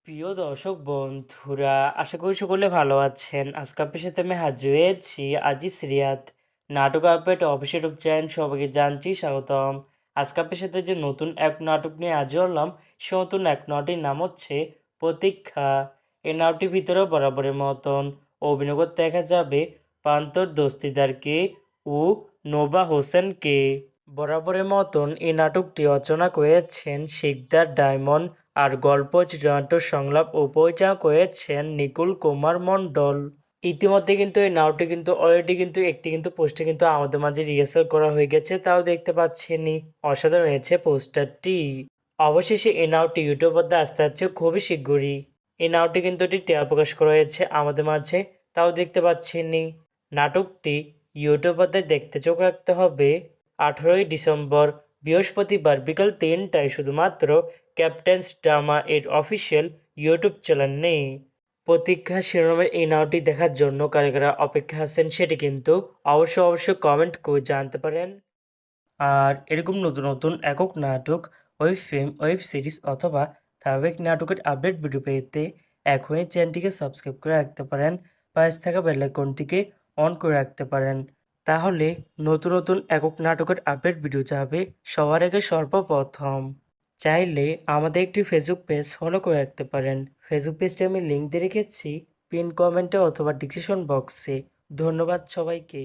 প্রিয় দর্শক বন্ধুরা, আশা করি সকলে ভালো আছেন। আজকে আপনার সাথে আমি হাজির হয়েছি আজিজ রিয়াদ নাটক আপডেট অফিসিয়াল ইউটিউব চ্যানেল। সবাইকে জানছি স্বাগতম। আজকে আপনার সাথে যে নতুন এক নাটক নিয়ে হাজির হলাম, সে নতুন এক নাটকের নাম হচ্ছে প্রতীক্ষা। এই নাটকটির ভিতরেও বরাবরের মতন অভিনয় করতে দেখা যাবে পান্তর দস্তিদারকে ও নোভা হোসেনকে। বরাবরের মতন এই নাটকটি রচনা করেছেন শিকদার ডায়মন্ড, আর গল্প, চিত্রনাট্য, সংলাপ ও পরিচালনা করেছেন নিকুল কুমার মণ্ডল। ইতিমধ্যে কিন্তু এই নাটকটি কিন্তু অলরেডি কিন্তু একটি কিন্তু পোস্টে কিন্তু আমাদের মাঝে রিহার্সাল করা হয়ে গেছে, তাও দেখতে পাচ্ছেনই। অসাধারণ হয়েছে পোস্টারটি। অবশেষে এই নাটকটি ইউটিউব পর্দায় আসতে যাচ্ছে খুবই শীঘ্রই। এই নাটকটি কিন্তু একটি ট্রেলার প্রকাশ করা হয়েছে আমাদের মাঝে, তাও দেখতে পাচ্ছেনই। নাটকটি ইউটিউব পর্দায় দেখতে চোখ রাখতে হবে 18ই ডিসেম্বর বৃহস্পতিবার বিকাল 3টায় শুধুমাত্র ক্যাপ্টেন্স ড্রামা এর অফিসিয়াল ইউটিউব চ্যানেলে। প্রতীক্ষা শিরোনামের এই নাটকটি দেখার জন্য কারা কারা অপেক্ষা আছেন সেটি কিন্তু অবশ্যই কমেন্ট করে জানতে পারেন। আর এরকম নতুন নতুন একক নাটক, ওয়েব ফিল্ম, ওয়েব সিরিজ অথবা ধারাবাহিক নাটকের আপডেট ভিডিও পেতে এখনই চ্যানেলটিকে সাবস্ক্রাইব করে রাখতে পারেন। পাশে থাকা বেল আইকনটিকে অন করে রাখতে পারেন। তাহলে নতুন নতুন একক নাটকের আপডেট ভিডিও যাবে সবার আগে সর্বপ্রথম। চাইলে আমাদের একটি ফেসবুক পেজ ফলো করে রাখতে পারেন। ফেসবুক পেজটি আমি লিঙ্ক দিয়ে রেখেছি পিন কমেন্টে অথবা ডিসক্রিপশন বক্সে। ধন্যবাদ সবাইকে।